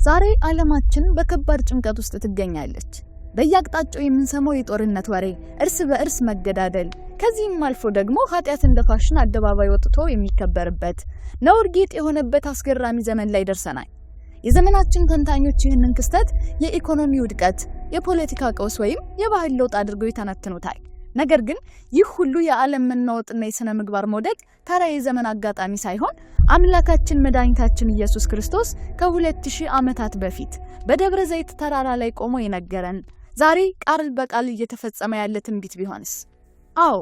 ዛሬ ዓለማችን በከባድ ጭንቀት ውስጥ ትገኛለች። በየአቅጣጫው የምንሰማው የጦርነት ወሬ፣ እርስ በእርስ መገዳደል፣ ከዚህም አልፎ ደግሞ ኃጢአት እንደ ፋሽን አደባባይ ወጥቶ የሚከበርበት ነውር ጌጥ የሆነበት አስገራሚ ዘመን ላይ ደርሰናል። የዘመናችን ተንታኞች ይህንን ክስተት የኢኮኖሚ ውድቀት፣ የፖለቲካ ቀውስ ወይም የባህል ለውጥ አድርገው ይተነትኑታል። ነገር ግን ይህ ሁሉ የዓለም መናወጥና የሥነ ምግባር መውደቅ ተራ የዘመን አጋጣሚ ሳይሆን አምላካችን መድኃኒታችን ኢየሱስ ክርስቶስ ከ2000 ዓመታት በፊት በደብረ ዘይት ተራራ ላይ ቆሞ የነገረን ዛሬ ቃል በቃል እየተፈጸመ ያለ ትንቢት ቢሆንስ? አዎ፣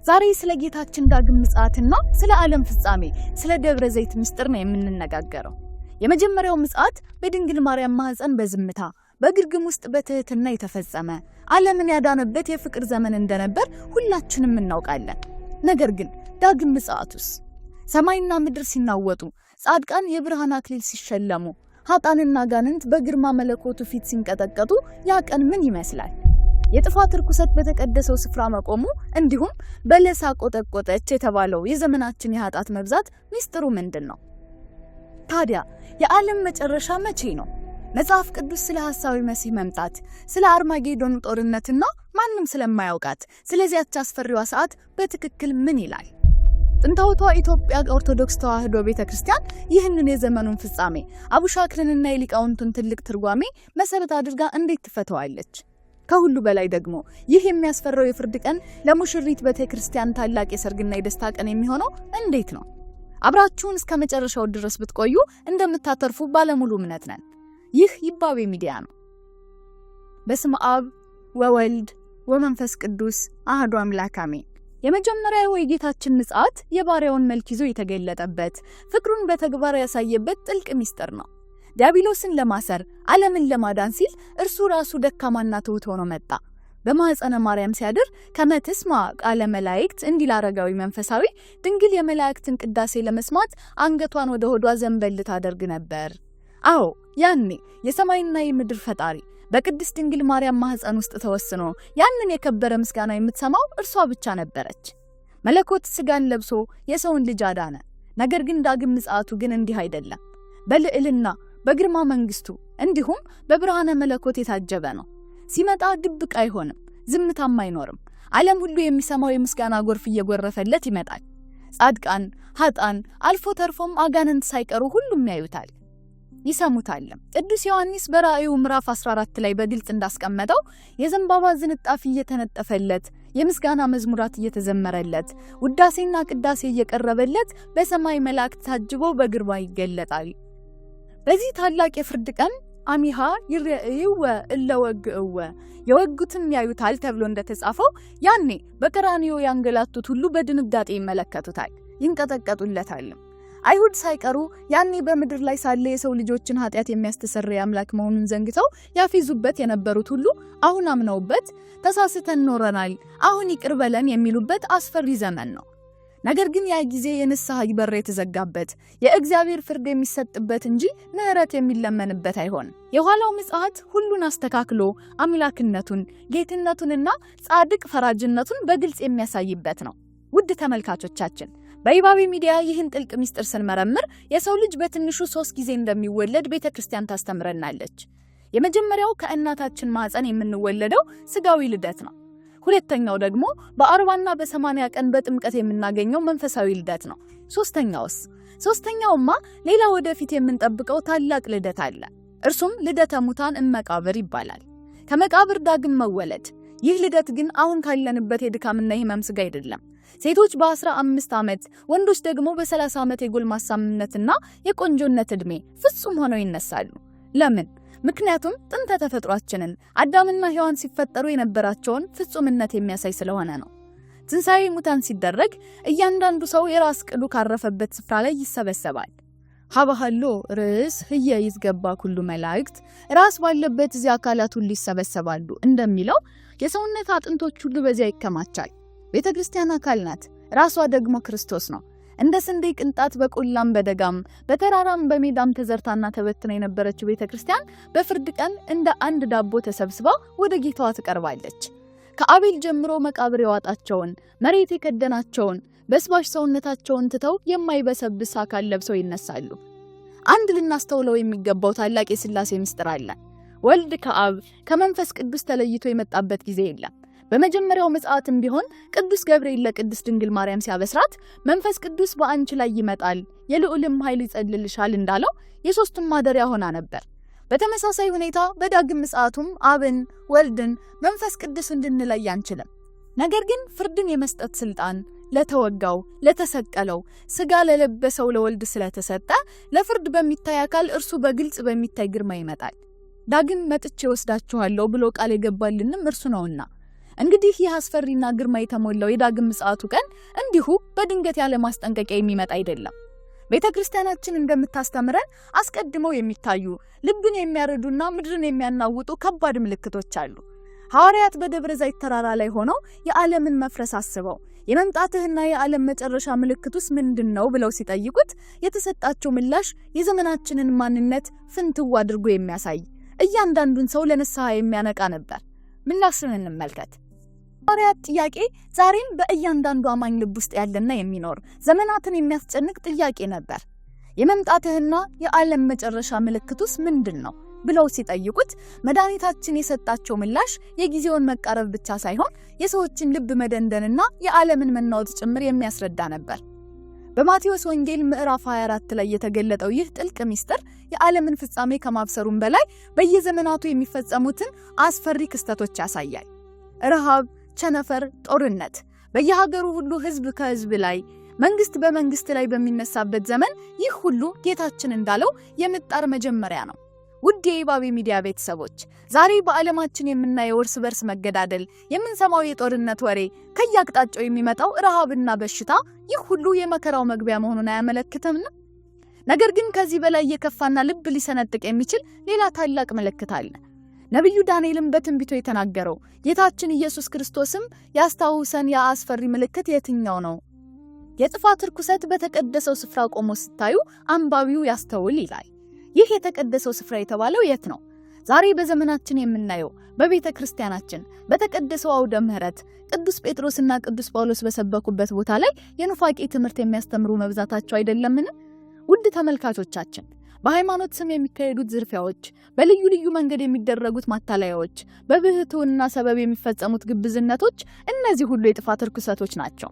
ዛሬ ስለ ጌታችን ዳግም ምጽአትና ስለ ዓለም ፍጻሜ፣ ስለ ደብረ ዘይት ምስጢር ነው የምንነጋገረው። የመጀመሪያው ምጽአት በድንግል ማርያም ማህፀን በዝምታ በግርግም ውስጥ በትህትና የተፈጸመ ዓለምን ያዳነበት የፍቅር ዘመን እንደነበር ሁላችንም እናውቃለን። ነገር ግን ዳግም ምጽአቱስ? ሰማይና ምድር ሲናወጡ፣ ጻድቃን የብርሃን አክሊል ሲሸለሙ፣ ኃጥአንና ጋንንት በግርማ መለኮቱ ፊት ሲንቀጠቀጡ ያ ቀን ምን ይመስላል? የጥፋት ርኩሰት በተቀደሰው ስፍራ መቆሙ፣ እንዲሁም በለሳ ቆጠቆጠች የተባለው የዘመናችን የኃጢአት መብዛት ምስጢሩ ምንድነው? ታዲያ የዓለም መጨረሻ መቼ ነው? መጽሐፍ ቅዱስ ስለ ሐሳዊ መሲህ መምጣት፣ ስለ አርማጌዶን ጦርነትና ማንም ስለማያውቃት ስለዚያች አስፈሪዋ ሰዓት በትክክል ምን ይላል? ጥንታዊቷ ኢትዮጵያ ኦርቶዶክስ ተዋሕዶ ቤተክርስቲያን ይህንን የዘመኑን ፍጻሜ አቡሻክርንና የሊቃውንቱን ትልቅ ትርጓሜ መሰረት አድርጋ እንዴት ትፈተዋለች? ከሁሉ በላይ ደግሞ ይህ የሚያስፈራው የፍርድ ቀን ለሙሽሪት ቤተክርስቲያን ታላቅ የሰርግና የደስታ ቀን የሚሆነው እንዴት ነው? አብራችሁን እስከ መጨረሻው ድረስ ብትቆዩ እንደምታተርፉ ባለሙሉ እምነት ነን። ይህ ይባቤ ሚዲያ ነው። በስመ አብ ወወልድ ወመንፈስ ቅዱስ አሐዱ አምላክ አሜን። የመጀመሪያው የጌታችን ምጽአት የባሪያውን መልክ ይዞ የተገለጠበት፣ ፍቅሩን በተግባር ያሳየበት ጥልቅ ምስጢር ነው። ዲያብሎስን ለማሰር ዓለምን ለማዳን ሲል እርሱ ራሱ ደካማና ትሑት ሆኖ መጣ። በማኅፀነ ማርያም ሲያድር ከመትስማ ቃለ መላእክት እንዲል አረጋዊ መንፈሳዊ ድንግል የመላእክትን ቅዳሴ ለመስማት አንገቷን ወደ ሆዷ ዘንበል ታደርግ ነበር። አዎ፣ ያኔ የሰማይና የምድር ፈጣሪ በቅድስት ድንግል ማርያም ማህፀን ውስጥ ተወስኖ ያንን የከበረ ምስጋና የምትሰማው እርሷ ብቻ ነበረች። መለኮት ስጋን ለብሶ የሰውን ልጅ አዳነ። ነገር ግን ዳግም ምጽአቱ ግን እንዲህ አይደለም። በልዕልና በግርማ መንግስቱ እንዲሁም በብርሃነ መለኮት የታጀበ ነው። ሲመጣ ድብቅ አይሆንም፣ ዝምታም አይኖርም። ዓለም ሁሉ የሚሰማው የምስጋና ጎርፍ እየጎረፈለት ይመጣል። ጻድቃን፣ ኃጥአን፣ አልፎ ተርፎም አጋንንት ሳይቀሩ ሁሉም ያዩታል ይሰሙታል። ቅዱስ ዮሐንስ በራእዩ ምዕራፍ 14 ላይ በግልጽ እንዳስቀመጠው የዘንባባ ዝንጣፊ እየተነጠፈለት፣ የምስጋና መዝሙራት እየተዘመረለት፣ ውዳሴና ቅዳሴ እየቀረበለት በሰማይ መላእክት ታጅቦ በግርማ ይገለጣል። በዚህ ታላቅ የፍርድ ቀን አሚሃ ይርኤይወ እለ ወግእወ የወጉትም ያዩታል ተብሎ እንደተጻፈው ያኔ በቀራንዮ ያንገላቱት ሁሉ በድንጋጤ ይመለከቱታል፣ ይንቀጠቀጡለታል። አይሁድ ሳይቀሩ ያኔ በምድር ላይ ሳለ የሰው ልጆችን ኃጢአት የሚያስተሰርይ አምላክ መሆኑን ዘንግተው ያፊዙበት የነበሩት ሁሉ አሁን አምነውበት ተሳስተን ኖረናል፣ አሁን ይቅር በለን የሚሉበት አስፈሪ ዘመን ነው። ነገር ግን ያ ጊዜ የንስሐ በር የተዘጋበት፣ የእግዚአብሔር ፍርድ የሚሰጥበት እንጂ ምሕረት የሚለመንበት አይሆንም። የኋላው ምጽአት ሁሉን አስተካክሎ አምላክነቱን፣ ጌትነቱንና ጻድቅ ፈራጅነቱን በግልጽ የሚያሳይበት ነው። ውድ ተመልካቾቻችን፣ በይባቤ ሚዲያ ይህን ጥልቅ ምስጢር ስንመረምር የሰው ልጅ በትንሹ 3 ጊዜ እንደሚወለድ ቤተክርስቲያን ታስተምረናለች። የመጀመሪያው ከእናታችን ማህፀን የምንወለደው ስጋዊ ልደት ነው። ሁለተኛው ደግሞ በ40ና በ80 ቀን በጥምቀት የምናገኘው መንፈሳዊ ልደት ነው። ሶስተኛውማ ሌላ ወደፊት የምንጠብቀው ታላቅ ልደት አለ። እርሱም ልደተ ሙታን እመቃብር ይባላል። ከመቃብር ዳግም መወለድ። ይህ ልደት ግን አሁን ካለንበት የድካምና የህመም ስጋ አይደለም። ሴቶች በ15 ዓመት ወንዶች ደግሞ በ30 ዓመት የጎልማሳነትና የቆንጆነት ዕድሜ ፍጹም ሆነው ይነሳሉ። ለምን? ምክንያቱም ጥንተ ተፈጥሯችንን አዳምና ሔዋን ሲፈጠሩ የነበራቸውን ፍጹምነት የሚያሳይ ስለሆነ ነው። ትንሣኤ ሙታን ሲደረግ እያንዳንዱ ሰው የራስ ቅሉ ካረፈበት ስፍራ ላይ ይሰበሰባል። ሀባሃሎ ርዕስ ህየ ይዝገባ ኩሉ መላእክት፣ ራስ ባለበት እዚያ አካላት ሁሉ ይሰበሰባሉ እንደሚለው የሰውነት አጥንቶች ሁሉ በዚያ ይከማቻል። ቤተክርስቲያን አካል ናት። ራሷ ደግሞ ክርስቶስ ነው። እንደ ስንዴ ቅንጣት በቆላም በደጋም በተራራም በሜዳም ተዘርታና ተበትና የነበረችው ቤተክርስቲያን በፍርድ ቀን እንደ አንድ ዳቦ ተሰብስባ ወደ ጌታዋ ትቀርባለች። ከአቤል ጀምሮ መቃብር ያዋጣቸውን፣ መሬት የከደናቸውን፣ በስባሽ ሰውነታቸውን ትተው የማይበሰብስ አካል ለብሰው ይነሳሉ። አንድ ልናስተውለው የሚገባው ታላቅ የሥላሴ ምስጢር አለ። ወልድ ከአብ ከመንፈስ ቅዱስ ተለይቶ የመጣበት ጊዜ የለም። በመጀመሪያው ምጽአትም ቢሆን ቅዱስ ገብርኤል ለቅድስት ድንግል ማርያም ሲያበስራት መንፈስ ቅዱስ በአንቺ ላይ ይመጣል የልዑልም ኃይል ይጸልልሻል እንዳለው የሶስቱም ማደሪያ ሆና ነበር። በተመሳሳይ ሁኔታ በዳግም ምጽአቱም አብን፣ ወልድን፣ መንፈስ ቅዱስ እንድንለይ አንችልም። ነገር ግን ፍርድን የመስጠት ስልጣን ለተወጋው ለተሰቀለው ሥጋ ለለበሰው ለወልድ ስለተሰጠ ለፍርድ በሚታይ አካል እርሱ በግልጽ በሚታይ ግርማ ይመጣል። ዳግም መጥቼ ወስዳችኋለሁ ብሎ ቃል የገባልንም እርሱ ነውና እንግዲህ ይህ አስፈሪና ግርማ የተሞላው የዳግም ምጽአቱ ቀን እንዲሁ በድንገት ያለ ማስጠንቀቂያ የሚመጣ አይደለም። ቤተክርስቲያናችን እንደምታስተምረን አስቀድመው የሚታዩ ልብን የሚያረዱና ምድርን የሚያናውጡ ከባድ ምልክቶች አሉ። ሐዋርያት በደብረ ዘይት ተራራ ላይ ሆነው የዓለምን መፍረስ አስበው የመምጣትህና የዓለም መጨረሻ ምልክቱስ ምንድነው ብለው ሲጠይቁት የተሰጣቸው ምላሽ የዘመናችንን ማንነት ፍንትው አድርጎ የሚያሳይ እያንዳንዱን ሰው ለንስሐ የሚያነቃ ነበር። ምላሹን እንመልከት። ሐዋርያት ጥያቄ ዛሬም በእያንዳንዱ አማኝ ልብ ውስጥ ያለና የሚኖር ዘመናትን የሚያስጨንቅ ጥያቄ ነበር። የመምጣትህና የዓለም መጨረሻ ምልክቱስ ምንድነው ብለው ሲጠይቁት መድኃኒታችን የሰጣቸው ምላሽ የጊዜውን መቃረብ ብቻ ሳይሆን የሰዎችን ልብ መደንደንና የዓለምን መናወጥ ጭምር የሚያስረዳ ነበር። በማቴዎስ ወንጌል ምዕራፍ 24 ላይ የተገለጠው ይህ ጥልቅ ምስጢር የዓለምን ፍጻሜ ከማብሰሩም በላይ በየዘመናቱ የሚፈጸሙትን አስፈሪ ክስተቶች ያሳያል። ረሃብ፣ ቸነፈር፣ ጦርነት በየሀገሩ ሁሉ ህዝብ ከህዝብ ላይ መንግስት በመንግስት ላይ በሚነሳበት ዘመን ይህ ሁሉ ጌታችን እንዳለው የምጣር መጀመሪያ ነው። ውድ የኢባቤ ሚዲያ ቤተሰቦች ዛሬ በዓለማችን የምናየው እርስ በርስ መገዳደል፣ የምንሰማው የጦርነት ወሬ፣ ከያቅጣጫው የሚመጣው ረሃብና በሽታ ይህ ሁሉ የመከራው መግቢያ መሆኑን አያመለክትም? ነገር ግን ከዚህ በላይ የከፋና ልብ ሊሰነጥቅ የሚችል ሌላ ታላቅ ምልክት አለ። ነብዩ ዳንኤልም በትንቢቱ የተናገረው ጌታችን ኢየሱስ ክርስቶስም ያስታውሰን ያ አስፈሪ ምልክት የትኛው ነው? የጥፋት ርኩሰት በተቀደሰው ስፍራ ቆሞ ስታዩ አንባቢው ያስተውል ይላል። ይህ የተቀደሰው ስፍራ የተባለው የት ነው? ዛሬ በዘመናችን የምናየው በቤተ ክርስቲያናችን በተቀደሰው አውደ ምህረት ቅዱስ ጴጥሮስና ቅዱስ ጳውሎስ በሰበኩበት ቦታ ላይ የኑፋቄ ትምህርት የሚያስተምሩ መብዛታቸው አይደለምን? ውድ ተመልካቾቻችን በሃይማኖት ስም የሚካሄዱት ዝርፊያዎች፣ በልዩ ልዩ መንገድ የሚደረጉት ማታለያዎች፣ በብህትውና ሰበብ የሚፈጸሙት ግብዝነቶች እነዚህ ሁሉ የጥፋት ርኩሰቶች ናቸው።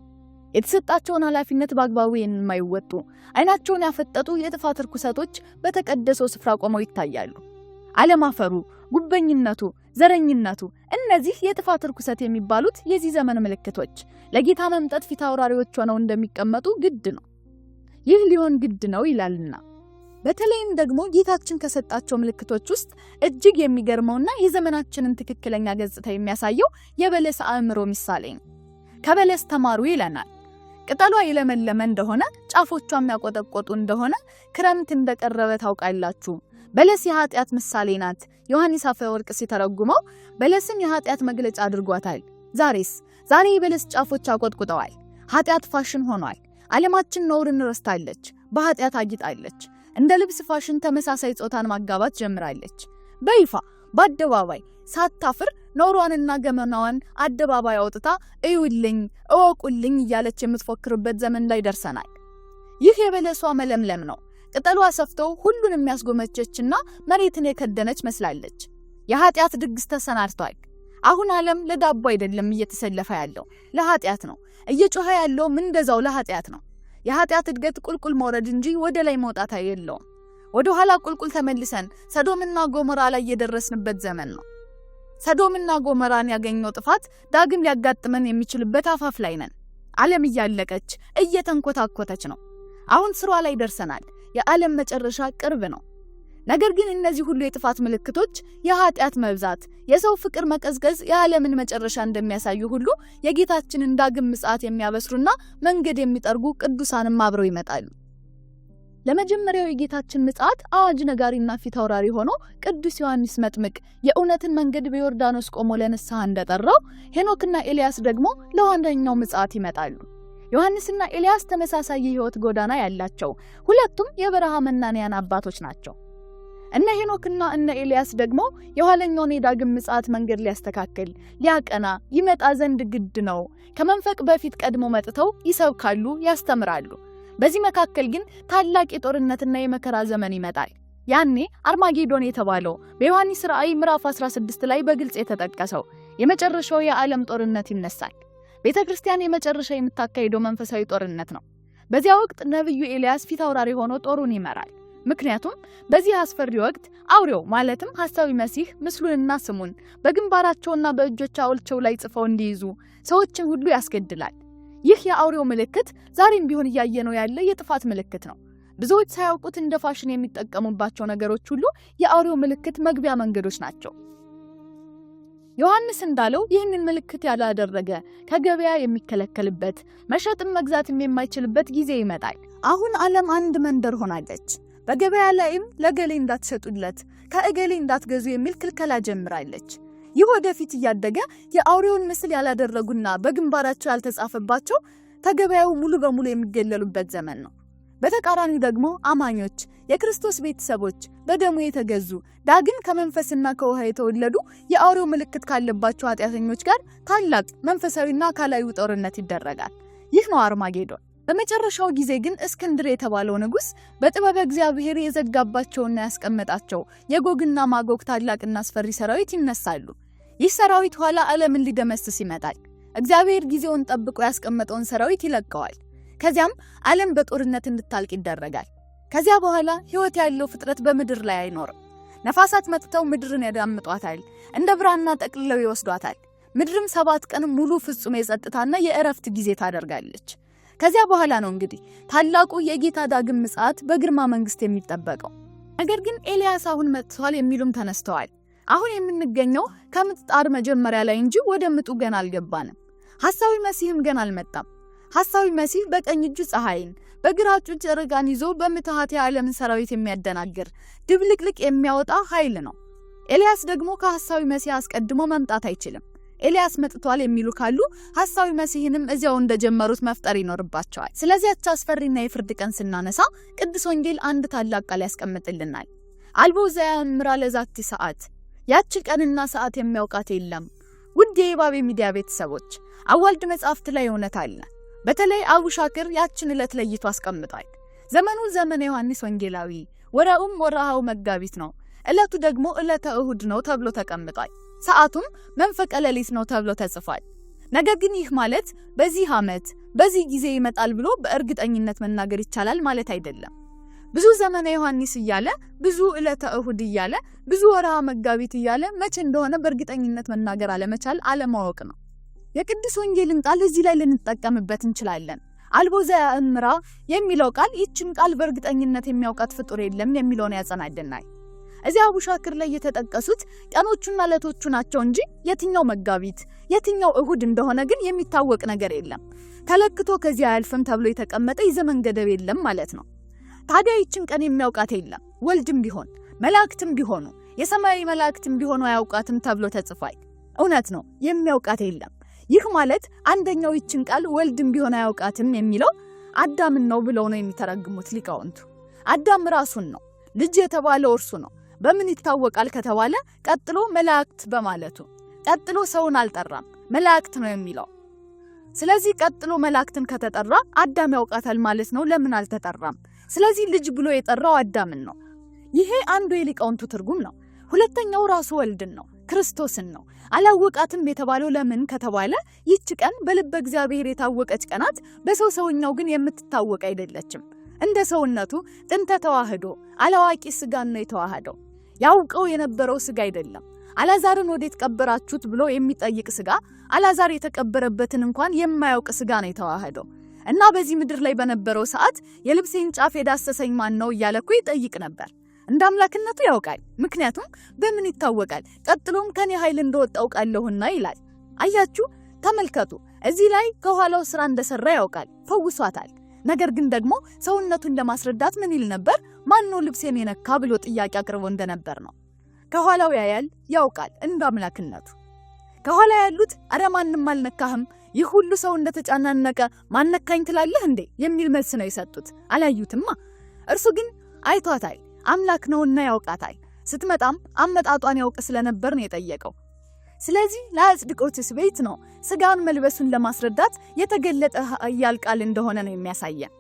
የተሰጣቸውን ኃላፊነት በአግባቡ የማይወጡ አይናቸውን ያፈጠጡ የጥፋት ርኩሰቶች በተቀደሰው ስፍራ ቆመው ይታያሉ። አለማፈሩ፣ ጉበኝነቱ፣ ዘረኝነቱ እነዚህ የጥፋት ርኩሰት የሚባሉት የዚህ ዘመን ምልክቶች ለጌታ መምጣት ፊት አውራሪዎች ሆነው እንደሚቀመጡ ግድ ነው። ይህ ሊሆን ግድ ነው ይላልና በተለይም ደግሞ ጌታችን ከሰጣቸው ምልክቶች ውስጥ እጅግ የሚገርመውና የዘመናችንን ትክክለኛ ገጽታ የሚያሳየው የበለስ አእምሮ ምሳሌ ነው። ከበለስ ተማሩ ይለናል። ቅጠሏ የለመለመ እንደሆነ ጫፎቿም ያቆጠቆጡ እንደሆነ ክረምት እንደቀረበ ታውቃላችሁ። በለስ የኃጢአት ምሳሌ ናት። ዮሐንስ አፈወርቅ ሲተረጉመው በለስን የኃጢአት መግለጫ አድርጓታል። ዛሬ የበለስ ጫፎች አቆጥቁጠዋል። ኃጢአት ፋሽን ሆኗል። ዓለማችን ነውርን ረስታለች፣ በኃጢአት አጊጣለች። እንደ ልብስ ፋሽን ተመሳሳይ ጾታን ማጋባት ጀምራለች። በይፋ በአደባባይ ሳታፍር ኖሯንና ገመናዋን አደባባይ አውጥታ እዩልኝ እወቁልኝ እያለች የምትፎክርበት ዘመን ላይ ደርሰናል። ይህ የበለሷ መለምለም ነው። ቅጠሏ ሰፍቶ ሁሉን የሚያስጎመጀችና መሬትን የከደነች መስላለች። የኃጢአት ድግስ ተሰናድቷል። አሁን ዓለም ለዳቦ አይደለም እየተሰለፈ ያለው፣ ለኃጢአት ነው። እየጮኸ ያለው እንደዛው ለኃጢአት ነው። የኃጢአት እድገት ቁልቁል መውረድ እንጂ ወደ ላይ መውጣት አይደለም። ወደ ኋላ ቁልቁል ተመልሰን ሰዶምና ጎሞራ ላይ የደረስንበት ዘመን ነው። ሰዶምና ጎሞራን ያገኘው ጥፋት ዳግም ሊያጋጥመን የሚችልበት አፋፍ ላይ ነን። ዓለም እያለቀች እየተንኮታኮተች ነው። አሁን ስሯ ላይ ደርሰናል። የዓለም መጨረሻ ቅርብ ነው። ነገር ግን እነዚህ ሁሉ የጥፋት ምልክቶች የኃጢአት መብዛት፣ የሰው ፍቅር መቀዝቀዝ የዓለምን መጨረሻ እንደሚያሳዩ ሁሉ የጌታችንን ዳግም ምጽአት የሚያበስሩና መንገድ የሚጠርጉ ቅዱሳንም አብረው ይመጣሉ። ለመጀመሪያው የጌታችን ምጽአት አዋጅ ነጋሪና ፊት አውራሪ ሆኖ ቅዱስ ዮሐንስ መጥምቅ የእውነትን መንገድ በዮርዳኖስ ቆሞ ለንስሐ እንደጠራው ሄኖክና ኤልያስ ደግሞ ለዋንደኛው ምጽአት ይመጣሉ። ዮሐንስና ኤልያስ ተመሳሳይ የሕይወት ጎዳና ያላቸው ሁለቱም የበረሃ መናንያን አባቶች ናቸው። እነ ሄኖክና እነ ኤልያስ ደግሞ የኋለኛውን የዳግም ምጽአት መንገድ ሊያስተካክል ሊያቀና ይመጣ ዘንድ ግድ ነው። ከመንፈቅ በፊት ቀድሞ መጥተው ይሰብካሉ፣ ያስተምራሉ። በዚህ መካከል ግን ታላቅ የጦርነትና የመከራ ዘመን ይመጣል። ያኔ አርማጌዶን የተባለው በዮሐንስ ራእይ ምዕራፍ 16 ላይ በግልጽ የተጠቀሰው የመጨረሻው የዓለም ጦርነት ይነሳል። ቤተክርስቲያን የመጨረሻ የምታካሂደው መንፈሳዊ ጦርነት ነው። በዚያ ወቅት ነብዩ ኤልያስ ፊት አውራሪ ሆኖ ጦሩን ይመራል። ምክንያቱም በዚህ አስፈሪ ወቅት አውሬው ማለትም ሐሳዊ መሲህ ምስሉንና ስሙን በግንባራቸውና በእጆቻቸው ላይ ጽፈው እንዲይዙ ሰዎችን ሁሉ ያስገድላል። ይህ የአውሬው ምልክት ዛሬም ቢሆን ያየነው ያለ የጥፋት ምልክት ነው። ብዙዎች ሳያውቁት እንደ ፋሽን የሚጠቀሙባቸው ነገሮች ሁሉ የአውሬው ምልክት መግቢያ መንገዶች ናቸው። ዮሐንስ እንዳለው ይህንን ምልክት ያላደረገ ከገበያ የሚከለከልበት መሸጥም መግዛትም የማይችልበት ጊዜ ይመጣል። አሁን ዓለም አንድ መንደር ሆናለች። በገበያ ላይም ለገሌ እንዳትሸጡለት ከእገሌ እንዳትገዙ የሚል ክልከላ ጀምራለች። ይህ ወደፊት እያደገ የአውሬውን ምስል ያላደረጉና በግንባራቸው ያልተጻፈባቸው ከገበያው ሙሉ በሙሉ የሚገለሉበት ዘመን ነው። በተቃራኒ ደግሞ አማኞች የክርስቶስ ቤተሰቦች በደሙ የተገዙ ዳግም ከመንፈስና ከውሃ የተወለዱ የአውሬው ምልክት ካለባቸው ኃጢአተኞች ጋር ታላቅ መንፈሳዊና አካላዊ ጦርነት ይደረጋል። ይህ ነው አርማጌዶን። በመጨረሻው ጊዜ ግን እስክንድር የተባለው ንጉስ በጥበበ እግዚአብሔር የዘጋባቸውና ያስቀመጣቸው የጎግና ማጎግ ታላቅና አስፈሪ ሰራዊት ይነሳሉ። ይህ ሰራዊት ኋላ ዓለምን ሊደመስስ ይመጣል። እግዚአብሔር ጊዜውን ጠብቆ ያስቀመጠውን ሰራዊት ይለቀዋል። ከዚያም ዓለም በጦርነት እንድታልቅ ይደረጋል። ከዚያ በኋላ ሕይወት ያለው ፍጥረት በምድር ላይ አይኖርም። ነፋሳት መጥተው ምድርን ያዳምጧታል፣ እንደ ብራና ጠቅልለው ይወስዷታል። ምድርም 7 ቀን ሙሉ ፍጹም የጸጥታና የእረፍት ጊዜ ታደርጋለች። ከዚያ በኋላ ነው እንግዲህ ታላቁ የጌታ ዳግም ምጽአት በግርማ መንግስት የሚጠበቀው። ነገር ግን ኤልያስ አሁን መጥቷል የሚሉም ተነስተዋል። አሁን የምንገኘው ከምጥ ጣር መጀመሪያ ላይ እንጂ ወደ ምጡ ገና አልገባንም። ሐሳዊ መሲህም ገና አልመጣም። ሐሳዊ መሲህ በቀኝ እጁ ፀሐይን በግራ እጁ ጨረቃን ይዞ በመታሃት የዓለምን ሰራዊት የሚያደናግር ድብልቅልቅ የሚያወጣ ኃይል ነው። ኤልያስ ደግሞ ከሐሳዊ መሲህ አስቀድሞ መምጣት አይችልም። ኤልያስ መጥቷል የሚሉ ካሉ ሐሳዊ መሲህንም እዚያው እንደጀመሩት መፍጠር ይኖርባቸዋል። ስለዚያች አስፈሪና የፍርድ ቀን ስናነሳ ቅዱስ ወንጌል አንድ ታላቅ ቃል ያስቀምጥልናል። አልቦ ዘያምራ ለዛቲ ሰዓት፣ ያቺ ቀንና ሰዓት የሚያውቃት የለም። ውድ የባቤ ሚዲያ ቤተሰቦች አዋልድ መጽሐፍት ላይ እውነት አለ። በተለይ አቡሻክር ያችን ዕለት ለይቶ አስቀምጧል። ዘመኑ ዘመነ ዮሐንስ ወንጌላዊ፣ ወራኡም ወራሃው መጋቢት ነው፣ ዕለቱ ደግሞ ዕለተ እሁድ ነው ተብሎ ተቀምጧል። ሰዓቱም መንፈቀ ሌሊት ነው ተብሎ ተጽፏል። ነገር ግን ይህ ማለት በዚህ ዓመት በዚህ ጊዜ ይመጣል ብሎ በእርግጠኝነት መናገር ይቻላል ማለት አይደለም። ብዙ ዘመነ ዮሐንስ እያለ ብዙ ዕለተ እሁድ እያለ ብዙ ወራሃ መጋቢት እያለ መቼ እንደሆነ በእርግጠኝነት መናገር አለመቻል አለማወቅ ነው። የቅዱስ ወንጌልን ቃል እዚህ ላይ ልንጠቀምበት እንችላለን። አልቦ ዘያምራ የሚለው ቃል ይህችን ቃል በእርግጠኝነት የሚያውቃት ፍጡር የለም የሚለውን ያጸናልናል። እዚያ አቡሻክር ላይ የተጠቀሱት ቀኖቹና ዕለቶቹ ናቸው እንጂ የትኛው መጋቢት የትኛው እሁድ እንደሆነ ግን የሚታወቅ ነገር የለም። ተለክቶ ከዚያ አያልፍም ተብሎ የተቀመጠ የዘመን ገደብ የለም ማለት ነው። ታዲያ ይህችን ቀን የሚያውቃት የለም። ወልድም ቢሆን መላእክትም ቢሆኑ የሰማያዊ መላእክትም ቢሆኑ አያውቃትም ተብሎ ተጽፏል። እውነት ነው፣ የሚያውቃት የለም። ይህ ማለት አንደኛው ይህችን ቃል ወልድም ቢሆን አያውቃትም የሚለው አዳምን ነው ብለው ነው የሚተረጉሙት ሊቃውንቱ። አዳም ራሱን ነው፣ ልጅ የተባለው እርሱ ነው። በምን ይታወቃል ከተባለ ቀጥሎ መላእክት በማለቱ፣ ቀጥሎ ሰውን አልጠራም መላእክት ነው የሚለው። ስለዚህ ቀጥሎ መላእክትን ከተጠራ አዳም ያውቃታል ማለት ነው። ለምን አልተጠራም? ስለዚህ ልጅ ብሎ የጠራው አዳምን ነው። ይሄ አንዱ የሊቃውንቱ ትርጉም ነው። ሁለተኛው ራሱ ወልድን ነው፣ ክርስቶስን ነው። አላወቃትም የተባለው ለምን ከተባለ ይህች ቀን በልበ እግዚአብሔር የታወቀች ቀናት በሰው ሰውኛው ግን የምትታወቅ አይደለችም። እንደ ሰውነቱ ጥንተ ተዋህዶ አላዋቂ ስጋን ነው የተዋሃደው። ያውቀው የነበረው ስጋ አይደለም። አላዛርን ወዴት ቀበራችሁት ብሎ የሚጠይቅ ስጋ አላዛር የተቀበረበትን እንኳን የማያውቅ ስጋ ነው የተዋሃደው። እና በዚህ ምድር ላይ በነበረው ሰዓት የልብሴን ጫፍ የዳሰሰኝ ማን ነው እያለ እኮ ይጠይቅ ነበር። እንደ አምላክነቱ ያውቃል። ምክንያቱም በምን ይታወቃል? ቀጥሎም ከኔ ኃይል እንደወጣው ቃለሁና ይላል። አያችሁ፣ ተመልከቱ። እዚህ ላይ ከኋላው ስራ እንደሰራ ያውቃል፣ ፈውሷታል። ነገር ግን ደግሞ ሰውነቱን ለማስረዳት ምን ይል ነበር? ማን ነው ልብሴን የነካ ብሎ ጥያቄ አቅርቦ እንደነበር ነው። ከኋላው ያያል፣ ያውቃል እንደ አምላክነቱ። ከኋላ ያሉት አረ ማንንም አልነካህም፣ ይህ ሁሉ ሰው እንደተጫናነቀ ማንነካኝ ትላለህ እንዴ የሚል መልስ ነው የሰጡት። አላዩትማ። እርሱ ግን አይቷታል፣ አምላክ ነውና ያውቃታል። ስትመጣም አመጣጧን ያውቅ ስለነበር ነው የጠየቀው። ስለዚህ ለአጽድቆትስ ቤት ነው ስጋን መልበሱን ለማስረዳት የተገለጠ ኃያል ቃል እንደሆነ ነው የሚያሳየን።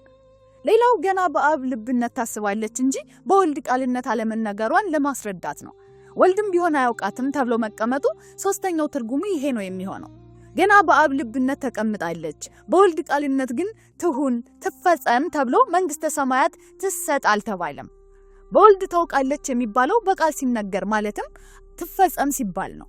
ሌላው ገና በአብ ልብነት ታስባለች እንጂ በወልድ ቃልነት አለመነገሯን ለማስረዳት ነው። ወልድም ቢሆን አያውቃትም ተብሎ መቀመጡ ሶስተኛው ትርጉሙ ይሄ ነው የሚሆነው። ገና በአብ ልብነት ተቀምጣለች፣ በወልድ ቃልነት ግን ትሁን ትፈጸም ተብሎ መንግስተ ሰማያት ትሰጥ አልተባለም። በወልድ ታውቃለች የሚባለው በቃል ሲነገር ማለትም ትፈጸም ሲባል ነው።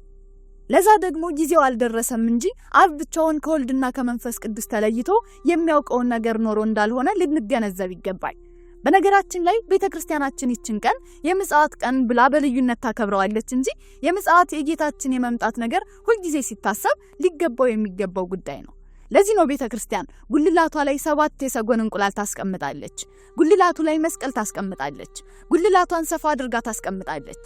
ለዛ ደግሞ ጊዜው አልደረሰም እንጂ አብ ብቻውን ከወልድና ከመንፈስ ቅዱስ ተለይቶ የሚያውቀው ነገር ኖሮ እንዳልሆነ ልንገነዘብ ይገባል። በነገራችን ላይ ቤተክርስቲያናችን ይችን ቀን የምጽአት ቀን ብላ በልዩነት ታከብረዋለች እንጂ የምጽአት የጌታችን የመምጣት ነገር ሁሉ ጊዜ ሲታሰብ ሊገባው የሚገባው ጉዳይ ነው። ለዚህ ነው ቤተክርስቲያን ጉልላቷ ላይ 7 የሰጎን እንቁላል ታስቀምጣለች፣ ጉልላቱ ላይ መስቀል ታስቀምጣለች፣ ጉልላቷን ሰፋ አድርጋ ታስቀምጣለች።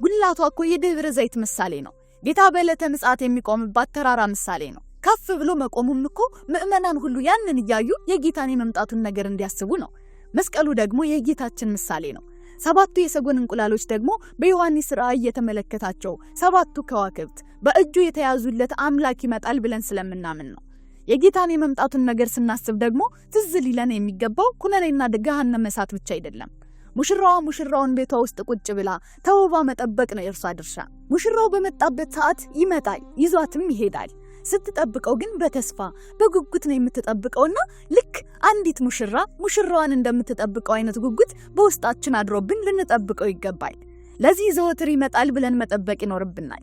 ጉልላቷ እኮ የደብረ ዘይት ምሳሌ ነው። ጌታ በዕለተ ምጽአት የሚቆምባት ተራራ ምሳሌ ነው። ከፍ ብሎ መቆሙም እኮ ምእመናን ሁሉ ያንን ያዩ የጌታን የመምጣቱን ነገር እንዲያስቡ ነው። መስቀሉ ደግሞ የጌታችን ምሳሌ ነው። 7 የሰጎን እንቁላሎች ደግሞ በዮሐንስ ራእይ የተመለከታቸው 7 ከዋክብት በእጁ የተያዙለት አምላክ ይመጣል ብለን ስለምናምን ነው። የጌታን የመምጣቱን ነገር ስናስብ ደግሞ ትዝ ሊለን የሚገባው ኩነኔና ገሃነመ እሳት ብቻ አይደለም። ሙሽራዋ ሙሽራውን ቤቷ ውስጥ ቁጭ ብላ ተውባ መጠበቅ ነው የእርሷ ድርሻ። ሙሽራው በመጣበት ሰዓት ይመጣል፣ ይዟትም ይሄዳል። ስትጠብቀው ግን በተስፋ በጉጉት ነው የምትጠብቀውና ልክ አንዲት ሙሽራዋን እንደምትጠብቀው አይነት ጉጉት በውስጣችን አድሮብን ልንጠብቀው ይገባል። ለዚህ ዘወትር ይመጣል ብለን መጠበቅ ይኖርብናል።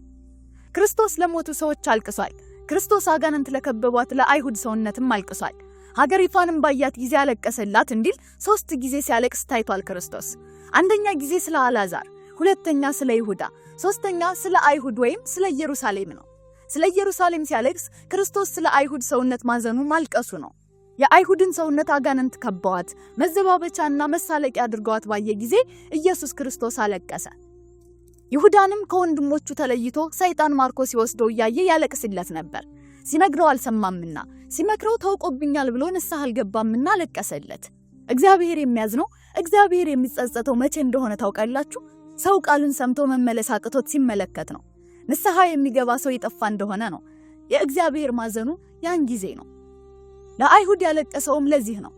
ክርስቶስ ለሞቱ ሰዎች አልቅሷል። ክርስቶስ አጋንንት ለከበቧት ለአይሁድ ሰውነትም አልቅሷል። ሀገሪቷንም ባያት ጊዜ አለቀሰላት እንዲል 3 ጊዜ ሲያለቅስ ታይቷል ክርስቶስ። አንደኛ ጊዜ ስለ አልዓዛር፣ ሁለተኛ ስለ ይሁዳ፣ ሶስተኛ ስለ አይሁድ ወይም ስለ ኢየሩሳሌም ነው። ስለ ኢየሩሳሌም ሲያለቅስ ክርስቶስ ስለ አይሁድ ሰውነት ማዘኑ ማልቀሱ ነው። የአይሁድን ሰውነት አጋንንት ከበዋት መዘባበቻና መሳለቂያ አድርገዋት ባየ ጊዜ ኢየሱስ ክርስቶስ አለቀሰ። ይሁዳንም ከወንድሞቹ ተለይቶ ሰይጣን ማርኮ ሲወስደው ያየ ያለቅስለት ነበር። ሲነግረው አልሰማምና ሲመክረው ታውቆብኛል ብሎ ንስሐ አልገባምና ለቀሰለት። እግዚአብሔር የሚያዝነው እግዚአብሔር የሚጸጸተው መቼ እንደሆነ ታውቃላችሁ? ሰው ቃሉን ሰምቶ መመለስ አቅቶት ሲመለከት ነው። ንስሐ የሚገባ ሰው የጠፋ እንደሆነ ነው። የእግዚአብሔር ማዘኑ ያን ጊዜ ነው። ለአይሁድ ያለቀሰውም ለዚህ ነው።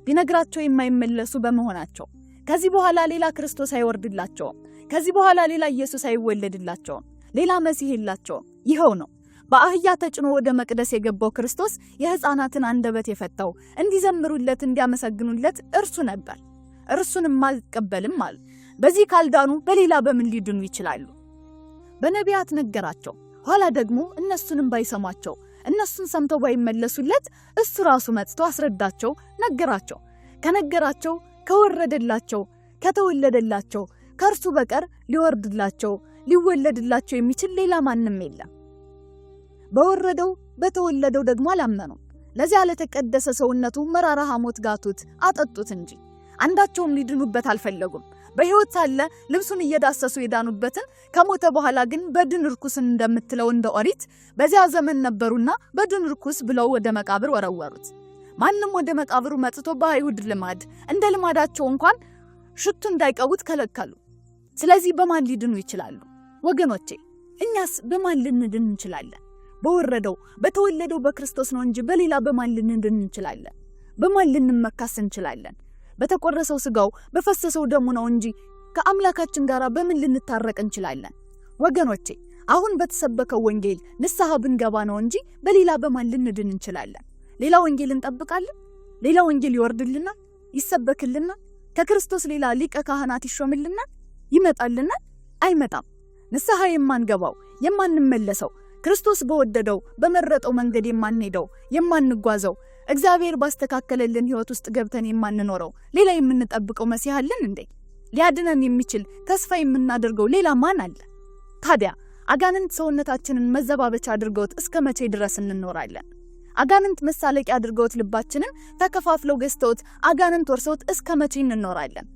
ቢነግራቸው የማይመለሱ በመሆናቸው ከዚህ በኋላ ሌላ ክርስቶስ አይወርድላቸውም። ከዚህ በኋላ ሌላ ኢየሱስ አይወለድላቸውም። ሌላ መሲህ የላቸውም። ይኸው ነው በአህያ ተጭኖ ወደ መቅደስ የገባው ክርስቶስ የሕፃናትን አንደበት የፈታው እንዲዘምሩለት እንዲያመሰግኑለት እርሱ ነበር። እርሱንም አልቀበልም አሉ። በዚህ ካልዳኑ በሌላ በምን ሊድኑ ይችላሉ? በነቢያት ነገራቸው። ኋላ ደግሞ እነሱንም ባይሰማቸው እነሱን ሰምተው ባይመለሱለት እሱ ራሱ መጥቶ አስረዳቸው፣ ነገራቸው። ከነገራቸው ከወረደላቸው ከተወለደላቸው ከእርሱ በቀር ሊወርድላቸው ሊወለድላቸው የሚችል ሌላ ማንም የለም። በወረደው በተወለደው ደግሞ አላመኑም። ለዚያ ለተቀደሰ ሰውነቱ መራራ ሐሞት ጋቱት አጠጡት እንጂ አንዳቸውም ሊድኑበት አልፈለጉም። በሕይወት ሳለ ልብሱን እየዳሰሱ የዳኑበትን ከሞተ በኋላ ግን በድን ርኩስን እንደምትለው እንደ ኦሪት በዚያ ዘመን ነበሩና በድን ርኩስ ብለው ወደ መቃብር ወረወሩት። ማንም ወደ መቃብሩ መጥቶ በአይሁድ ልማድ እንደ ልማዳቸው እንኳን ሽቱ እንዳይቀቡት ከለከሉ። ስለዚህ በማን ሊድኑ ይችላሉ? ወገኖቼ እኛስ በማን ልንድን እንችላለን? በወረደው በተወለደው በክርስቶስ ነው እንጂ በሌላ በማን ልንድን እንችላለን? በማን ልንመካስ እንችላለን? በተቆረሰው ስጋው በፈሰሰው ደሙ ነው እንጂ ከአምላካችን ጋር በምን ልንታረቅ እንችላለን? ወገኖቼ አሁን በተሰበከው ወንጌል ንስሐ ብንገባ ነው እንጂ በሌላ በማን ልንድን እንችላለን? ሌላ ወንጌል እንጠብቃለን? ሌላ ወንጌል ይወርድልናል? ይሰበክልናል? ከክርስቶስ ሌላ ሊቀ ካህናት ይሾምልናል? ይመጣልናል? አይመጣም። ንስሐ የማንገባው የማንመለሰው ክርስቶስ በወደደው በመረጠው መንገድ የማንሄደው የማንጓዘው እግዚአብሔር ባስተካከለልን ሕይወት ውስጥ ገብተን የማንኖረው ሌላ የምንጠብቀው መሲህ አለን እንዴ? ሊያድነን የሚችል ተስፋ የምናደርገው ሌላ ማን አለ? ታዲያ አጋንንት ሰውነታችንን መዘባበቻ አድርገውት እስከ መቼ ድረስ እንኖራለን? አጋንንት መሳለቂያ አድርገውት ልባችንን ተከፋፍለው ገዝተውት አጋንንት ወርሰውት እስከ መቼ እንኖራለን?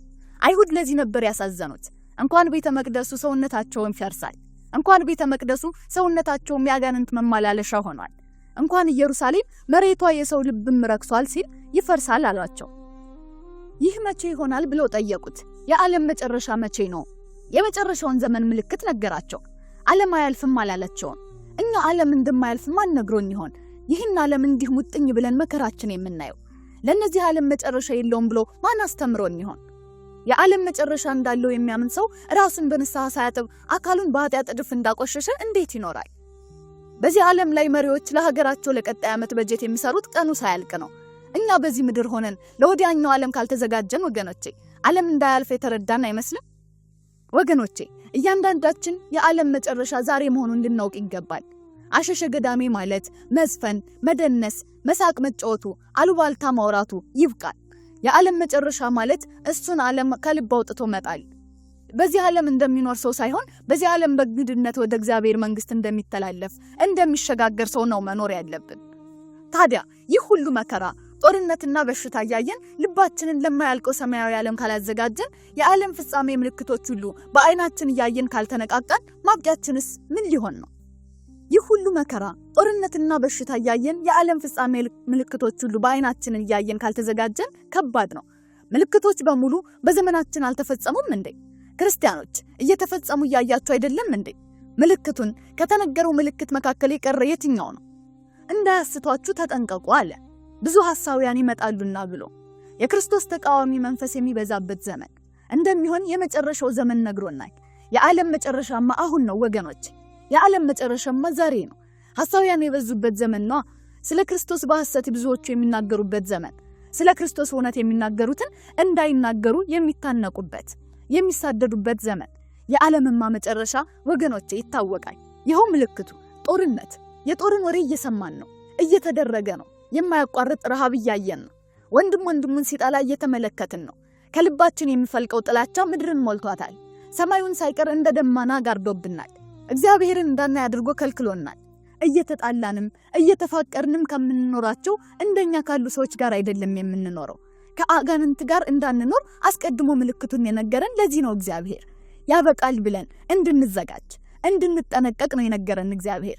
አይሁድ ለዚህ ነበር ያሳዘኑት። እንኳን ቤተ መቅደሱ ሰውነታቸውን ፈርሳል። እንኳን ቤተ መቅደሱ ሰውነታቸው ያጋንንት መማላለሻ ሆኗል። እንኳን ኢየሩሳሌም መሬቷ የሰው ልብም ረክሷል ሲል ይፈርሳል አሏቸው። ይህ መቼ ይሆናል ብለው ጠየቁት። የዓለም መጨረሻ መቼ ነው? የመጨረሻውን ዘመን ምልክት ነገራቸው። ዓለም አያልፍም አላላቸውም። እኛ ዓለም እንደማያልፍ ማን ነግሮን ይሆን? ይህን ዓለም እንዲህ ሙጥኝ ብለን መከራችን የምናየው ለነዚህ ዓለም መጨረሻ የለውም ብሎ ማን አስተምሮን ይሆን? የዓለም መጨረሻ እንዳለው የሚያምን ሰው ራሱን በንስሐ ሳያጥብ አካሉን በኃጢአት እድፍ እንዳቆሸሸ እንዴት ይኖራል? በዚህ ዓለም ላይ መሪዎች ለሀገራቸው ለቀጣይ ዓመት በጀት የሚሰሩት ቀኑ ሳያልቅ ነው። እኛ በዚህ ምድር ሆነን ለወዲያኛው ዓለም ካልተዘጋጀን ወገኖቼ ዓለም እንዳያልፍ የተረዳን አይመስልም? ወገኖቼ እያንዳንዳችን የዓለም መጨረሻ ዛሬ መሆኑን ልናውቅ ይገባል። አሸሸ ገዳሜ ማለት መዝፈን፣ መደነስ፣ መሳቅ፣ መጫወቱ፣ አሉባልታ ማውራቱ ይብቃል። የዓለም መጨረሻ ማለት እሱን ዓለም ከልብ አውጥቶ መጣል። በዚህ ዓለም እንደሚኖር ሰው ሳይሆን በዚህ ዓለም በግድነት ወደ እግዚአብሔር መንግስት እንደሚተላለፍ እንደሚሸጋገር ሰው ነው መኖር ያለብን። ታዲያ ይህ ሁሉ መከራ፣ ጦርነትና በሽታ ያየን ልባችንን ለማያልቀው ሰማያዊ ዓለም ካላዘጋጀን የዓለም ፍጻሜ ምልክቶች ሁሉ በአይናችን ያየን ካልተነቃቃን ማብቂያችንስ ምን ሊሆን ነው? ይህ ሁሉ መከራ፣ ጦርነትና በሽታ ያየን የዓለም ፍጻሜ ምልክቶች ሁሉ በአይናችን ያየን ካልተዘጋጀን ከባድ ነው። ምልክቶች በሙሉ በዘመናችን አልተፈጸሙም እንዴ? ክርስቲያኖች እየተፈጸሙ ያያችሁ አይደለም እንዴ? ምልክቱን ከተነገረው ምልክት መካከል የቀረ የትኛው ነው? እንዳያስቷችሁ ተጠንቀቁ አለ። ብዙ ሐሳውያን ይመጣሉና ብሎ የክርስቶስ ተቃዋሚ መንፈስ የሚበዛበት ዘመን እንደሚሆን የመጨረሻው ዘመን ነግሮናል። የዓለም መጨረሻማ አሁን ነው ወገኖች። የዓለም መጨረሻማ ዛሬ ነው። ሐሳውያን የበዙበት ዘመን ነው። ስለ ክርስቶስ በሐሰት ብዙዎቹ የሚናገሩበት ዘመን፣ ስለ ክርስቶስ እውነት የሚናገሩትን እንዳይናገሩ የሚታነቁበት የሚሳደዱበት ዘመን። የዓለምማ መጨረሻ ወገኖቼ ይታወቃል። ይኸው ምልክቱ ጦርነት። የጦርን ወሬ እየሰማን ነው፣ እየተደረገ ነው። የማያቋርጥ ረሃብ እያየን ነው። ወንድም ወንድሙን ሲጣላ እየተመለከትን ነው። ከልባችን የሚፈልቀው ጥላቻ ምድርን ሞልቷታል። ሰማዩን ሳይቀር እንደ ደመና ጋርዶብናል። እግዚአብሔርን እንዳናይ አድርጎ ከልክሎናል። እየተጣላንም እየተፋቀርንም ከምንኖራቸው እንደኛ ካሉ ሰዎች ጋር አይደለም የምንኖረው። ከአጋንንት ጋር እንዳንኖር አስቀድሞ ምልክቱን የነገረን ለዚህ ነው። እግዚአብሔር ያበቃል ብለን እንድንዘጋጅ እንድንጠነቀቅ ነው የነገረን። እግዚአብሔር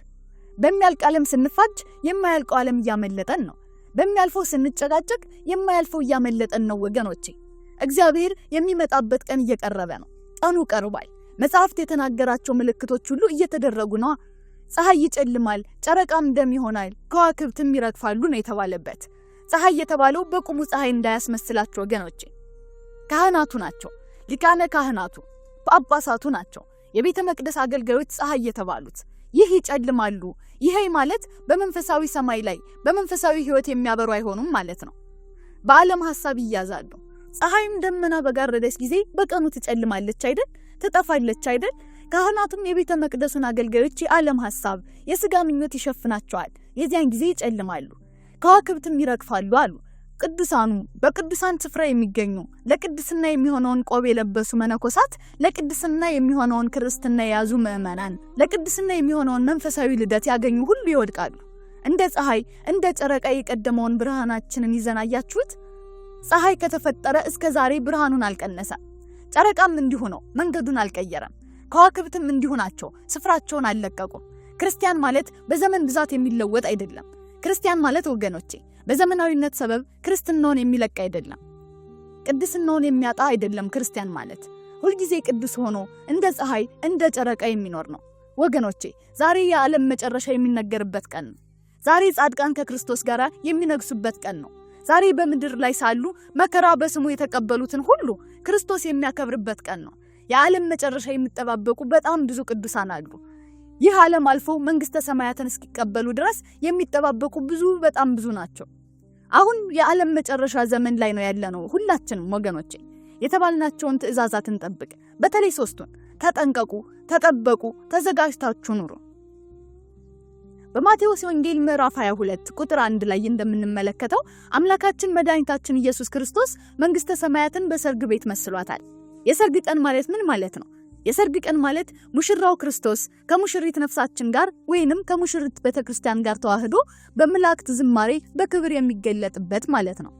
በሚያልቅ ዓለም ስንፋጅ የማያልቀው ዓለም እያመለጠን ነው። በሚያልፈው ስንጨቃጨቅ የማያልፈው እያመለጠን ነው ወገኖቼ። እግዚአብሔር የሚመጣበት ቀን እየቀረበ ነው። ቀኑ ቀርቧል። መጽሐፍት የተናገራቸው ምልክቶች ሁሉ እየተደረጉ ነው። ፀሐይ ይጨልማል፣ ጨረቃም ደም ይሆናል፣ ከዋክብትም ይረግፋሉ ነው የተባለበት። ፀሐይ የተባለው በቁሙ ፀሐይ እንዳያስመስላችሁ ወገኖቼ። ካህናቱ ናቸው፣ ሊቃነ ካህናቱ ጳጳሳቱ ናቸው፣ የቤተ መቅደስ አገልጋዮች ፀሐይ የተባሉት። ይህ ይጨልማሉ። ይሄ ማለት በመንፈሳዊ ሰማይ ላይ በመንፈሳዊ ሕይወት የሚያበሩ አይሆኑም ማለት ነው። በዓለም ሐሳብ ይያዛሉ። ፀሐይም ደመና በጋረደች ጊዜ በቀኑ ትጨልማለች አይደል? ትጠፋለች አይደል? ካህናቱም የቤተ መቅደሱን አገልጋዮች የዓለም ሐሳብ የሥጋ ምኞት ይሸፍናቸዋል። የዚያን ጊዜ ይጨልማሉ፣ ከዋክብትም ይረግፋሉ አሉ። ቅዱሳኑ በቅዱሳን ስፍራ የሚገኙ ለቅድስና የሚሆነውን ቆብ የለበሱ መነኮሳት፣ ለቅድስና የሚሆነውን ክርስትና የያዙ ምእመናን፣ ለቅድስና የሚሆነውን መንፈሳዊ ልደት ያገኙ ሁሉ ይወድቃሉ። እንደ ፀሐይ እንደ ጨረቃ የቀደመውን ብርሃናችንን ይዘን አያችሁት? ፀሐይ ከተፈጠረ እስከ ዛሬ ብርሃኑን አልቀነሰም። ጨረቃም እንዲሁ ነው፣ መንገዱን አልቀየረም። ከዋክብትም እንዲሁ ናቸው፣ ስፍራቸውን አልለቀቁም። ክርስቲያን ማለት በዘመን ብዛት የሚለወጥ አይደለም። ክርስቲያን ማለት ወገኖቼ በዘመናዊነት ሰበብ ክርስትናውን የሚለቅ አይደለም። ቅድስናውን የሚያጣ አይደለም። ክርስቲያን ማለት ሁልጊዜ ቅዱስ ሆኖ እንደ ፀሐይ እንደ ጨረቃ የሚኖር ነው። ወገኖቼ ዛሬ የዓለም መጨረሻ የሚነገርበት ቀን ነው። ዛሬ ጻድቃን ከክርስቶስ ጋር የሚነግሱበት ቀን ነው። ዛሬ በምድር ላይ ሳሉ መከራ በስሙ የተቀበሉትን ሁሉ ክርስቶስ የሚያከብርበት ቀን ነው። የዓለም መጨረሻ የሚጠባበቁ በጣም ብዙ ቅዱሳን አሉ። ይህ ዓለም አልፎ መንግስተ ሰማያትን እስኪቀበሉ ድረስ የሚጠባበቁ በጣም ብዙ ናቸው። አሁን የዓለም መጨረሻ ዘመን ላይ ነው ያለነው። ሁላችንም ወገኖቼ የተባልናቸውን ትእዛዛትን ጠብቅ። በተለይ ሶስቱን ተጠንቀቁ፣ ተጠበቁ፣ ተዘጋጅታችሁ ኑሩ። በማቴዎስ ወንጌል ምዕራፍ 22 ቁጥር 1 ላይ እንደምንመለከተው አምላካችን መድኃኒታችን ኢየሱስ ክርስቶስ መንግስተ ሰማያትን በሰርግ ቤት መስሏታል። የሰርግ ቀን ማለት ምን ማለት ነው? የሰርግ ቀን ማለት ሙሽራው ክርስቶስ ከሙሽሪት ነፍሳችን ጋር ወይንም ከሙሽሪት ቤተክርስቲያን ጋር ተዋህዶ በመላእክት ዝማሬ በክብር የሚገለጥበት ማለት ነው።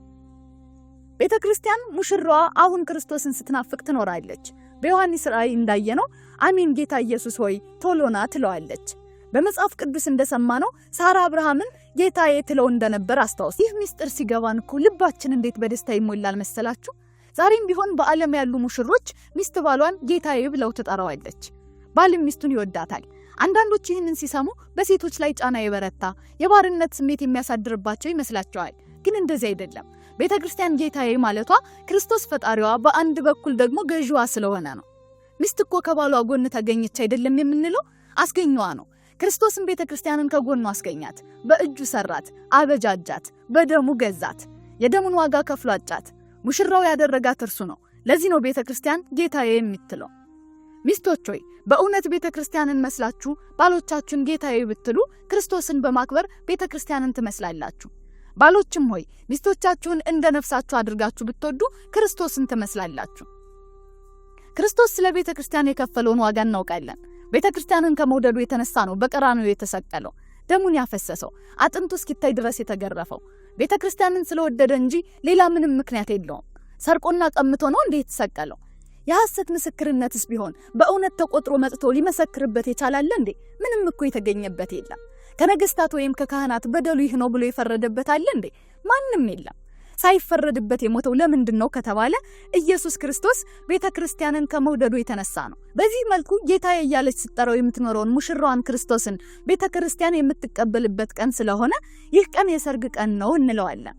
ቤተክርስቲያን ሙሽራዋ አሁን ክርስቶስን ስትናፍቅ ትኖራለች። በዮሐንስ ራእይ እንዳየነው አሜን ጌታ ኢየሱስ ሆይ ቶሎና ትለዋለች። በመጽሐፍ ቅዱስ እንደሰማነው ሳራ አብርሃምን ጌታዬ ትለው እንደነበር አስታውስ። ይህ ምስጢር ሲገባን እኮ ልባችን እንዴት በደስታ ይሞላል መሰላችሁ? ዛሬም ቢሆን በዓለም ያሉ ሙሽሮች ሚስት ባሏን ጌታዬ ብለው ትጠራዋለች። ባልም ሚስቱን ይወዳታል። አንዳንዶች ይህንን ሲሰሙ በሴቶች ላይ ጫና የበረታ የባርነት ስሜት የሚያሳድርባቸው ይመስላቸዋል። ግን እንደዚህ አይደለም። ቤተክርስቲያን ጌታዬ ማለቷ ክርስቶስ ፈጣሪዋ በአንድ በኩል ደግሞ ገዢዋ ስለሆነ ነው። ሚስት እኮ ከባሏ ጎን ተገኘች አይደለም የምንለው? አስገኘዋ ነው። ክርስቶስን ቤተክርስቲያንን ከጎኑ አስገኛት። በእጁ ሰራት፣ አበጃጃት፣ በደሙ ገዛት፣ የደሙን ዋጋ ከፍሎ አጫት። ሙሽራው ያደረጋት እርሱ ነው። ለዚህ ነው ቤተክርስቲያን ጌታዬ የምትለው። ሚስቶች ሆይ በእውነት ቤተክርስቲያንን መስላችሁ ባሎቻችሁን ጌታዬ ብትሉ ክርስቶስን በማክበር ቤተክርስቲያንን ትመስላላችሁ። ባሎችም ሆይ ሚስቶቻችሁን እንደ ነፍሳችሁ አድርጋችሁ ብትወዱ ክርስቶስን ትመስላላችሁ። ክርስቶስ ስለ ቤተክርስቲያን የከፈለውን ዋጋ እናውቃለን። ቤተክርስቲያንን ከመውደዱ የተነሳ ነው በቀራንዮ የተሰቀለው፣ ደሙን ያፈሰሰው፣ አጥንቱ እስኪታይ ድረስ የተገረፈው። ቤተክርስቲያንን ስለወደደ እንጂ ሌላ ምንም ምክንያት የለውም። ሰርቆና ቀምቶ ነው እንዴ የተሰቀለው? የሐሰት ምስክርነትስ ቢሆን በእውነት ተቆጥሮ መጥቶ ሊመሰክርበት የቻላል እንዴ? ምንም እኮ የተገኘበት የለም። ከነገስታት ወይም ከካህናት በደሉ ይህ ነው ብሎ የፈረደበት አለ እንዴ? ማንም የለም። ሳይፈረድበት የሞተው ለምንድን ነው ከተባለ ኢየሱስ ክርስቶስ ቤተክርስቲያንን ከመውደዱ የተነሳ ነው። በዚህ መልኩ ጌታዬ እያለች ስትጠራው የምትኖረውን ሙሽራዋን ክርስቶስን ቤተክርስቲያን የምትቀበልበት ቀን ስለሆነ ይህ ቀን የሰርግ ቀን ነው እንለዋለን።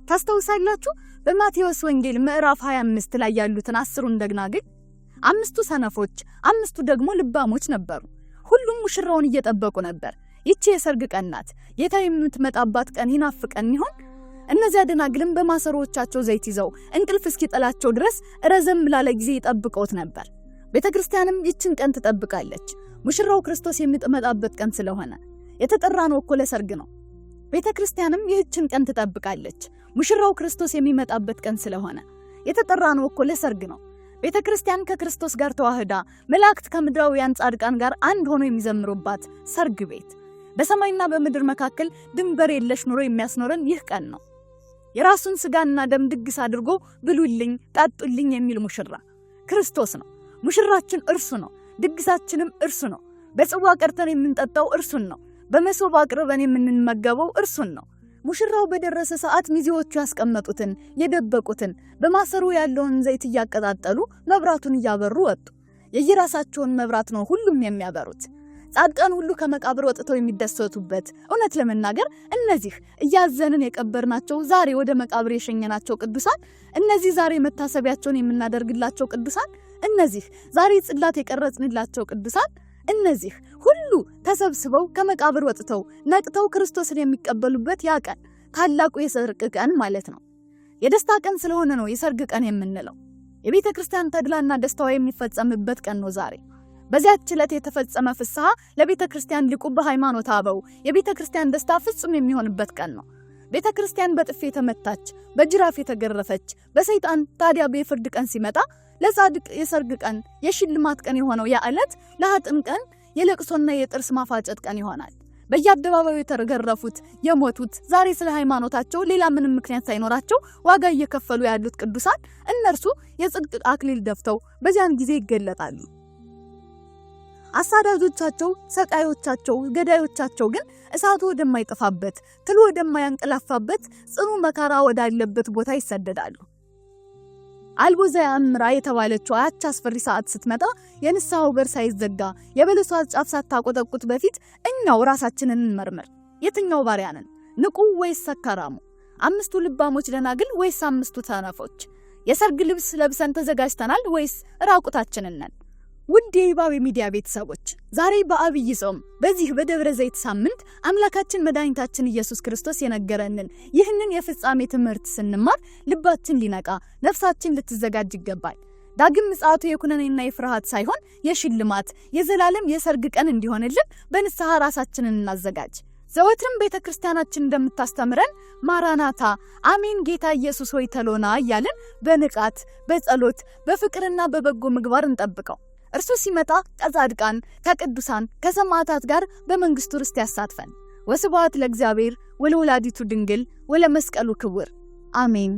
ታስተውሳላችሁ? በማቴዎስ ወንጌል ምዕራፍ 25 ላይ ያሉትን 10ን ደናግል 5ቱ ሰነፎች 5ቱ ደግሞ ልባሞች ነበሩ። ሁሉም ሙሽራውን እየጠበቁ ነበር። ይቺ የሰርግ ቀን ናት። ጌታ የምትመጣባት ቀን ይናፍቀን ይሆን? እነዚያ ደናግልም በማሰሮቻቸው ዘይት ይዘው እንቅልፍ እስኪጠላቸው ድረስ ረዘም ላለ ጊዜ ይጠብቁት ነበር። ቤተክርስቲያንም ይችን ቀን ትጠብቃለች። ሙሽራው ክርስቶስ የሚመጣበት ቀን ስለሆነ የተጠራነው እኮ ለሰርግ ነው። ቤተክርስቲያንም ይህችን ቀን ትጠብቃለች። ሙሽራው ክርስቶስ የሚመጣበት ቀን ስለሆነ የተጠራነው እኮ ለሰርግ ነው። ቤተክርስቲያን ከክርስቶስ ጋር ተዋህዳ መላእክት ከምድራውያን ጻድቃን ጋር አንድ ሆነው የሚዘምሩባት ሰርግ ቤት፣ በሰማይና በምድር መካከል ድንበር የለሽ ኑሮ የሚያስኖረን ይህ ቀን ነው። የራሱን ስጋና ደም ድግስ አድርጎ ብሉልኝ ጠጡልኝ የሚል ሙሽራ ክርስቶስ ነው። ሙሽራችን እርሱ ነው። ድግሳችንም እርሱ ነው። በጽዋ ቀርተን የምንጠጣው እርሱን ነው። በመሶብ አቅርበን የምንመገበው እርሱን ነው። ሙሽራው በደረሰ ሰዓት ሚዜዎቹ ያስቀመጡትን የደበቁትን በማሰሩ ያለውን ዘይት እያቀጣጠሉ መብራቱን እያበሩ ወጡ። የየራሳቸውን መብራት ነው ሁሉም የሚያበሩት። ጻድቃን ሁሉ ከመቃብር ወጥተው የሚደሰቱበት። እውነት ለመናገር እነዚህ እያዘንን የቀበርናቸው ዛሬ ወደ መቃብር የሸኘናቸው ቅዱሳን፣ እነዚህ ዛሬ መታሰቢያቸውን የምናደርግላቸው ቅዱሳን፣ እነዚህ ዛሬ ጽላት የቀረጽንላቸው ቅዱሳን፣ እነዚህ ሁሉ ተሰብስበው ከመቃብር ወጥተው ነቅተው ክርስቶስን የሚቀበሉበት ያ ቀን ታላቁ የሰርግ ቀን ማለት ነው። የደስታ ቀን ስለሆነ ነው የሰርግ ቀን የምንለው። የቤተክርስቲያን ተድላና ደስታው የሚፈጸምበት ቀን ነው ዛሬ። በዚያች ዕለት የተፈጸመ ፍስሐ ለቤተክርስቲያን ሊቁ በሃይማኖት አበው የቤተክርስቲያን ደስታ ፍጹም የሚሆንበት ቀን ነው። ቤተክርስቲያን በጥፊ የተመታች፣ በጅራፍ የተገረፈች በሰይጣን ታዲያ በፍርድ ቀን ሲመጣ ለጻድቅ የሰርግ ቀን የሽልማት ቀን የሆነው ያ ዕለት ለኃጥእ ቀን የለቅሶና የጥርስ ማፋጨት ቀን ይሆናል። በየአደባባዩ የተገረፉት የሞቱት ዛሬ ስለ ሃይማኖታቸው ሌላ ምንም ምክንያት ሳይኖራቸው ዋጋ እየከፈሉ ያሉት ቅዱሳን እነርሱ የጽድቅ አክሊል ደፍተው በዚያን ጊዜ ይገለጣሉ። አሳዳጆቻቸው፣ ሰቃዮቻቸው፣ ገዳዮቻቸው ግን እሳቱ ወደማይጠፋበት ትሉ ወደማያንቀላፋበት ጽኑ መከራ ወዳለበት ቦታ ይሰደዳሉ። አልቦ ዘያምራ የተባለችው ያች አስፈሪ ሰዓት ስትመጣ የንስሐው በር ሳይዘጋ የበለሷ ጫፍ ሳታቆጠቁጥ በፊት እኛው ራሳችንን እንመርምር። የትኛው ባሪያ ነን? ንቁ ወይስ ሰካራሙ? 5ቱ ልባሞች ደናግል ወይስ 5ቱ ሰነፎች? የሰርግ ልብስ ለብሰን ተዘጋጅተናል ወይስ ራቁታችንን ነን? ውድ የይባቤ ሚዲያ ቤተሰቦች ዛሬ በአብይ ጾም በዚህ በደብረ ዘይት ሳምንት አምላካችን መድኃኒታችን ኢየሱስ ክርስቶስ የነገረንን ይህንን የፍጻሜ ትምህርት ስንማር ልባችን ሊነቃ ነፍሳችን ልትዘጋጅ ይገባል። ዳግም ምጽአቱ የኩነኔና የፍርሃት ሳይሆን የሽልማት የዘላለም የሰርግ ቀን እንዲሆንልን በንስሐ ራሳችንን እናዘጋጅ። ዘወትርም ቤተክርስቲያናችን እንደምታስተምረን ማራናታ አሜን ጌታ ኢየሱስ ሆይ ተሎና እያልን በንቃት በጸሎት በፍቅርና በበጎ ምግባር እንጠብቀው። እርሱ ሲመጣ ከጻድቃን ከቅዱሳን ከሰማዕታት ጋር በመንግስቱ ርስት ያሳትፈን። ወስብሐት ለእግዚአብሔር ወለወላዲቱ ድንግል ወለመስቀሉ ክቡር አሜን።